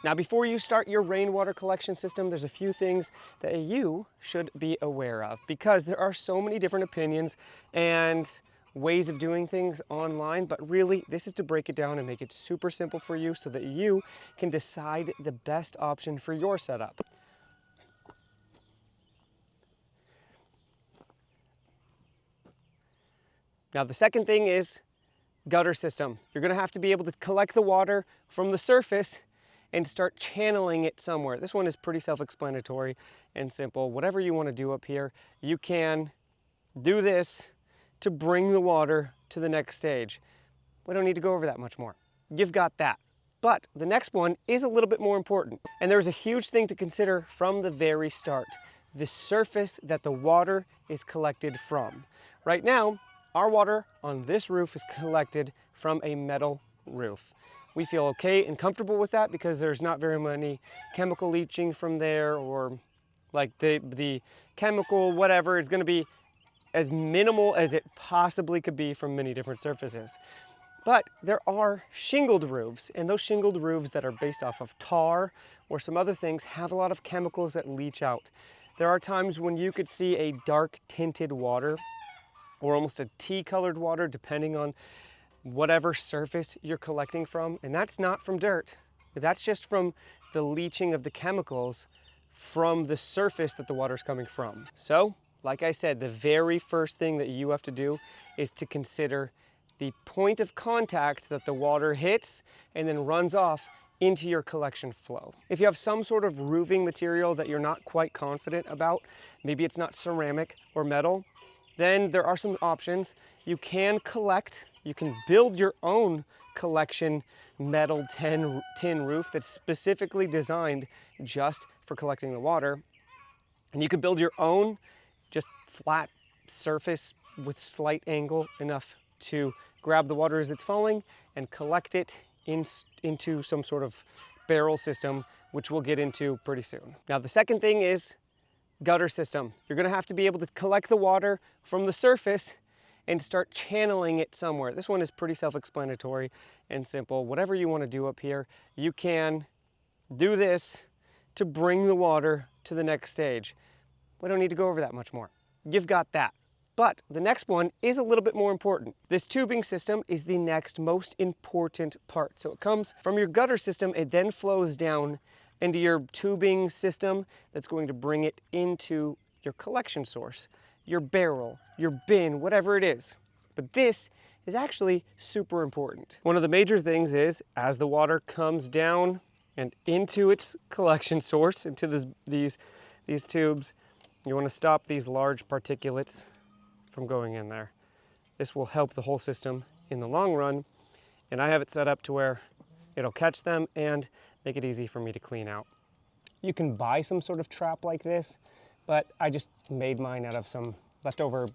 Now, before you start your rainwater collection system, there's a few things that you should be aware of, because there are so many different opinions and ways of doing things online, but really this is to break it down and make it super simple for you so that you can decide the best option for your setup. Now, the second thing is gutter system. You're going to have to be able to collect the water from the surface and start channeling it somewhere. This one is pretty self-explanatory and simple. Whatever you want to do up here, you can do this to bring the water to the next stage. We don't need to go over that much more. You've got that. But the next one is a little bit more important. And there's a huge thing to consider from the very start: the surface that the water is collected from. Right now, our water on this roof is collected from a metal roof. We feel okay and comfortable with that because there's not very many chemical leaching from there, or like the chemical whatever is going to be as minimal as it possibly could be from many different surfaces. But there are shingled roofs, and those shingled roofs that are based off of tar or some other things have a lot of chemicals that leach out. There are times when you could see a dark tinted water or almost a tea-colored water, depending on whatever surface you're collecting from. And that's not from dirt. That's just from the leaching of the chemicals from the surface that the water's coming from. So, like I said, the very first thing that you have to do is to consider the point of contact that the water hits and then runs off into your collection flow. If you have some sort of roofing material that you're not quite confident about, maybe it's not ceramic or metal, then there are some options. You can build your own collection metal tin roof that's specifically designed just for collecting the water. And you could build your own just flat surface with slight angle enough to grab the water as it's falling and collect it into some sort of barrel system, which we'll get into pretty soon. Now, the second thing is gutter system. You're going to have to be able to collect the water from the surface and start channeling it somewhere. This one is pretty self-explanatory and simple. Whatever you want to do up here, you can do this to bring the water to the next stage. We don't need to go over that much more. You've got that. But the next one is a little bit more important. This tubing system is the next most important part. So it comes from your gutter system, it then flows down into your tubing system that's going to bring it into your collection source, your barrel, your bin, whatever it is. But this is actually super important. One of the major things is, as the water comes down and into its collection source, into these tubes, you want to stop these large particulates from going in there. This will help the whole system in the long run, and I have it set up to where it'll catch them and make it easy for me to clean out. You can buy some sort of trap like this, but I just made mine out of some leftover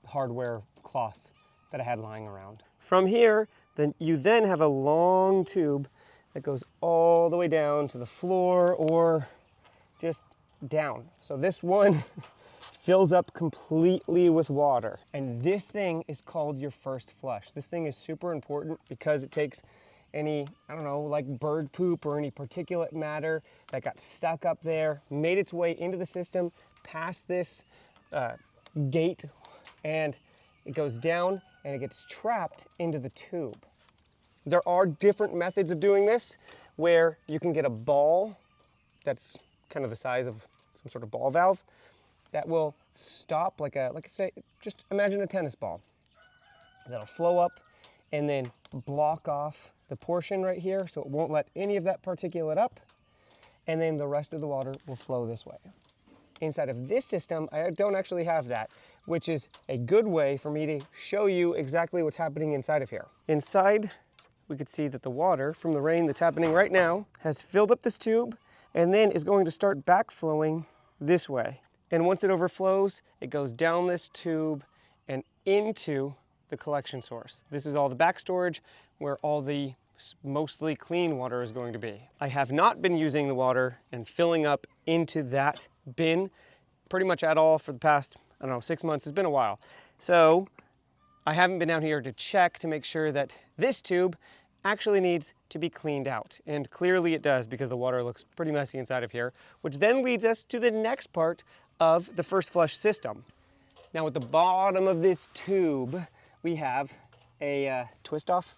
hardware cloth that I had lying around. From here, you then have a long tube that goes all the way down to the floor or just down. So this one fills up completely with water. And this thing is called your first flush. This thing is super important because it takes any, I don't know, like bird poop or any particulate matter that got stuck up there, made its way into the system, past this gate, and it goes down and it gets trapped into the tube. There are different methods of doing this where you can get a ball that's kind of the size of some sort of ball valve that will stop like say, just imagine a tennis ball. That'll flow up and then block off the portion right here so it won't let any of that particulate up, and then the rest of the water will flow this way. Inside of this system, I don't actually have that, which is a good way for me to show you exactly what's happening inside of here. Inside, we could see that the water from the rain that's happening right now has filled up this tube and then is going to start backflowing this way. And once it overflows, it goes down this tube and into the collection source. This is all the back storage where all the mostly clean water is going to be. I have not been using the water and filling up into that bin pretty much at all for the past, I don't know, 6 months. It's been a while. So I haven't been down here to check to make sure that this tube actually needs to be cleaned out. And clearly it does, because the water looks pretty messy inside of here, which then leads us to the next part of the first flush system. Now at the bottom of this tube, we have a twist off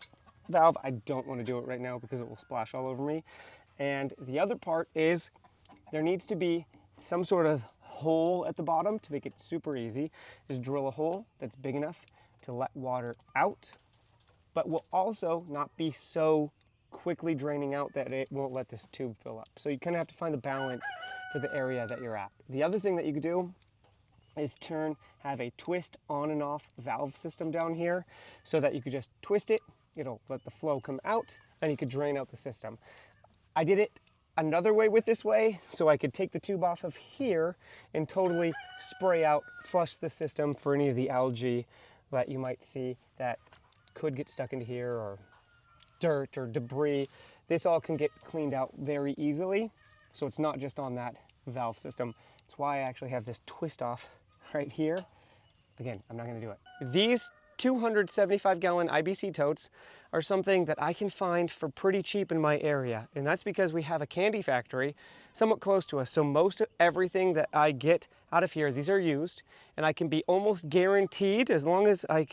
valve. I don't want to do it right now because it will splash all over me. And the other part is there needs to be some sort of hole at the bottom to make it super easy. Just drill a hole that's big enough to let water out, but will also not be so quickly draining out that it won't let this tube fill up. So you kind of have to find the balance for the area that you're at. The other thing that you could do is have a twist on and off valve system down here so that you could just twist it, it'll let the flow come out, and you could drain out the system. I did it another way with this way, so I could take the tube off of here and totally spray out, flush the system for any of the algae that you might see that could get stuck into here, or dirt or debris. This all can get cleaned out very easily, so it's not just on that valve system. That's why I actually have this twist off right here. Again, I'm not gonna do it. These 275 gallon IBC totes are something that I can find for pretty cheap in my area. And that's because we have a candy factory somewhat close to us. So most of everything that I get out of here, these are used, and I can be almost guaranteed, as long as I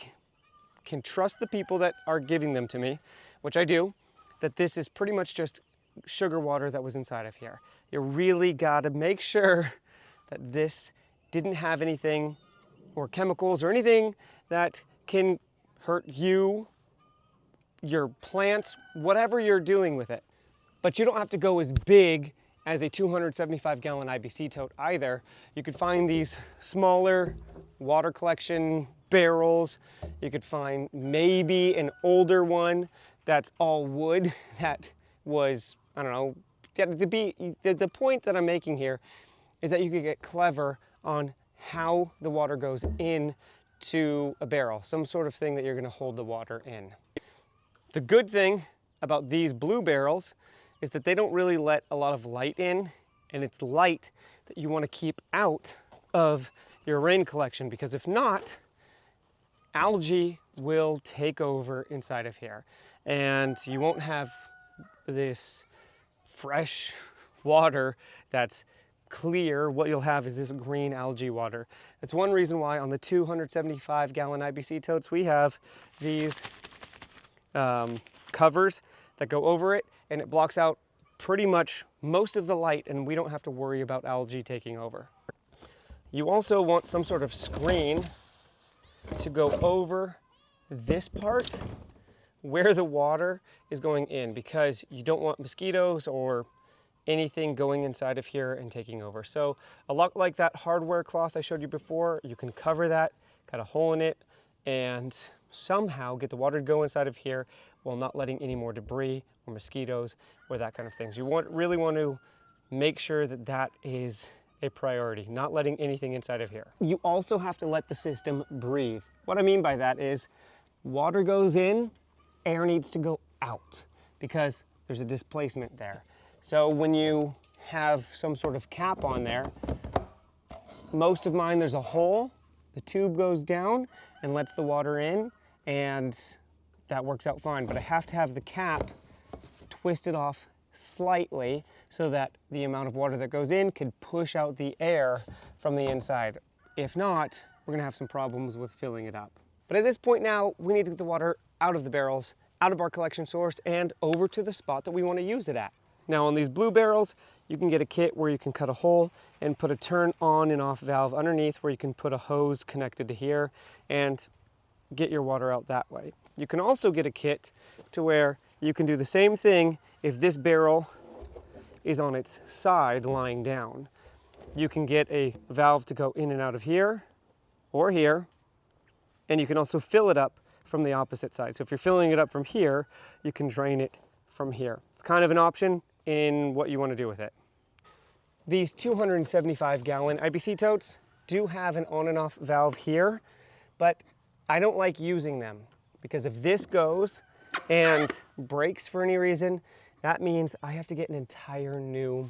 can trust the people that are giving them to me, which I do, that this is pretty much just sugar water that was inside of here. You really gotta make sure that this didn't have anything or chemicals or anything that can hurt you, your plants, whatever you're doing with it. But you don't have to go as big as a 275 gallon IBC tote either. You could find these smaller water collection barrels. You could find maybe an older one that's all wood that was, I don't know, the point that I'm making here is that you could get clever on how the water goes in to a barrel, some sort of thing that you're gonna hold the water in. The good thing about these blue barrels is that they don't really let a lot of light in, and it's light that you wanna keep out of your rain collection, because if not, algae will take over inside of here, and you won't have this fresh water that's clear. What you'll have is this green algae water. That's one reason why on the 275 gallon IBC totes we have these covers that go over it, and it blocks out pretty much most of the light, and we don't have to worry about algae taking over. You also want some sort of screen to go over this part where the water is going in, because you don't want mosquitoes or anything going inside of here and taking over. So a lot like that hardware cloth I showed you before, you can cover that, cut a hole in it, and somehow get the water to go inside of here while not letting any more debris or mosquitoes or that kind of things. You really want to make sure that that is a priority, not letting anything inside of here. You also have to let the system breathe. What I mean by that is water goes in, air needs to go out because there's a displacement there. So when you have some sort of cap on there, most of mine there's a hole, the tube goes down and lets the water in, and that works out fine. But I have to have the cap twisted off slightly so that the amount of water that goes in can push out the air from the inside. If not, we're gonna have some problems with filling it up. But at this point now, we need to get the water out of the barrels, out of our collection source, and over to the spot that we want to use it at. Now on these blue barrels, you can get a kit where you can cut a hole and put a turn on and off valve underneath where you can put a hose connected to here and get your water out that way. You can also get a kit to where you can do the same thing if this barrel is on its side lying down. You can get a valve to go in and out of here or here, and you can also fill it up from the opposite side. So if you're filling it up from here, you can drain it from here. It's kind of an option in what you want to do with it. These 275 gallon IBC totes do have an on and off valve here, but I don't like using them because if this goes and breaks for any reason, that means I have to get an entire new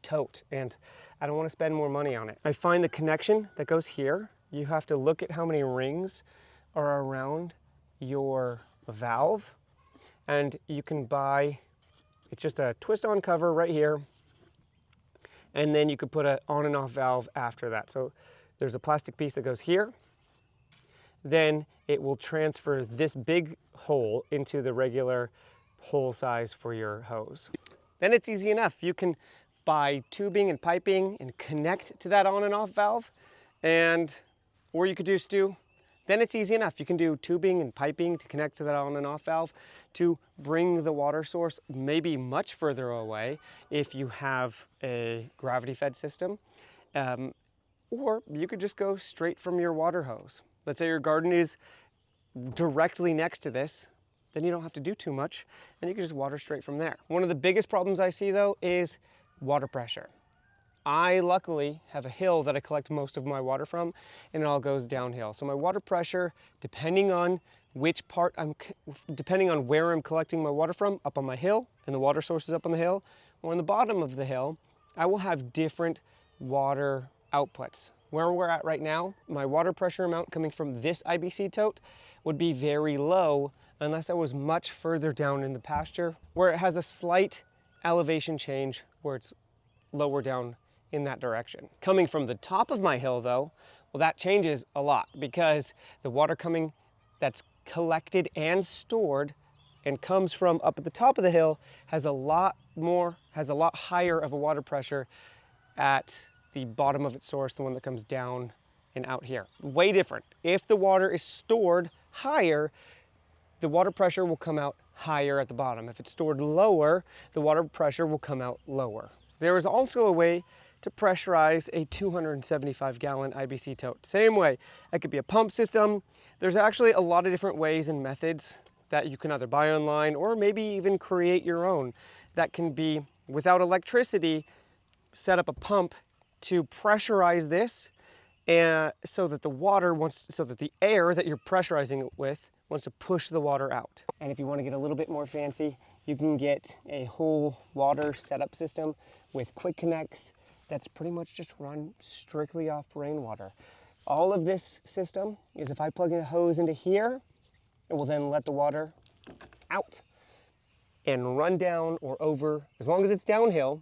tote, and I don't want to spend more money on it. I find the connection that goes here, you have to look at how many rings are around your valve and you can buy, it's just a twist-on cover right here, and then you could put an on and off valve after that. So there's a plastic piece that goes here, then it will transfer this big hole into the regular hole size for your hose. Then it's easy enough. You can buy tubing and piping and connect to that on and off valve, or you could just then it's easy enough. You can do tubing and piping to connect to that on and off valve to bring the water source maybe much further away if you have a gravity fed system. Or you could just go straight from your water hose. Let's say your garden is directly next to this, then you don't have to do too much and you can just water straight from there. One of the biggest problems I see though is water pressure. I luckily have a hill that I collect most of my water from, and it all goes downhill. So my water pressure, depending on where I'm collecting my water from, up on my hill, and the water source is up on the hill, or on the bottom of the hill, I will have different water outputs. Where we're at right now, my water pressure amount coming from this IBC tote would be very low unless I was much further down in the pasture, where it has a slight elevation change where it's lower down in that direction. Coming from the top of my hill though, well, that changes a lot because the water coming that's collected and stored and comes from up at the top of the hill has a lot higher of a water pressure at the bottom of its source, the one that comes down and out here. Way different. If the water is stored higher, the water pressure will come out higher at the bottom. If it's stored lower, the water pressure will come out lower. There is also a way to pressurize a 275 gallon IBC tote. Same way, it could be a pump system. There's actually a lot of different ways and methods that you can either buy online or maybe even create your own. That can be, without electricity, set up a pump to pressurize this, and so that the air that you're pressurizing it with wants to push the water out. And if you want to get a little bit more fancy, you can get a whole water setup system with quick connects that's pretty much just run strictly off rainwater. All of this system is, if I plug in a hose into here, it will then let the water out and run down or over. As long as it's downhill,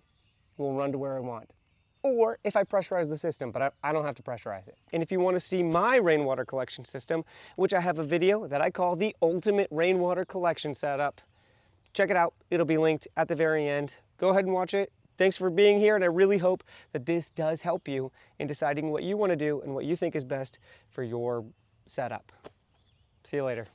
it will run to where I want. Or if I pressurize the system, but I don't have to pressurize it. And if you want to see my rainwater collection system, which I have a video that I call the ultimate rainwater collection setup, check it out. It'll be linked at the very end. Go ahead and watch it. Thanks for being here, and I really hope that this does help you in deciding what you want to do and what you think is best for your setup. See you later.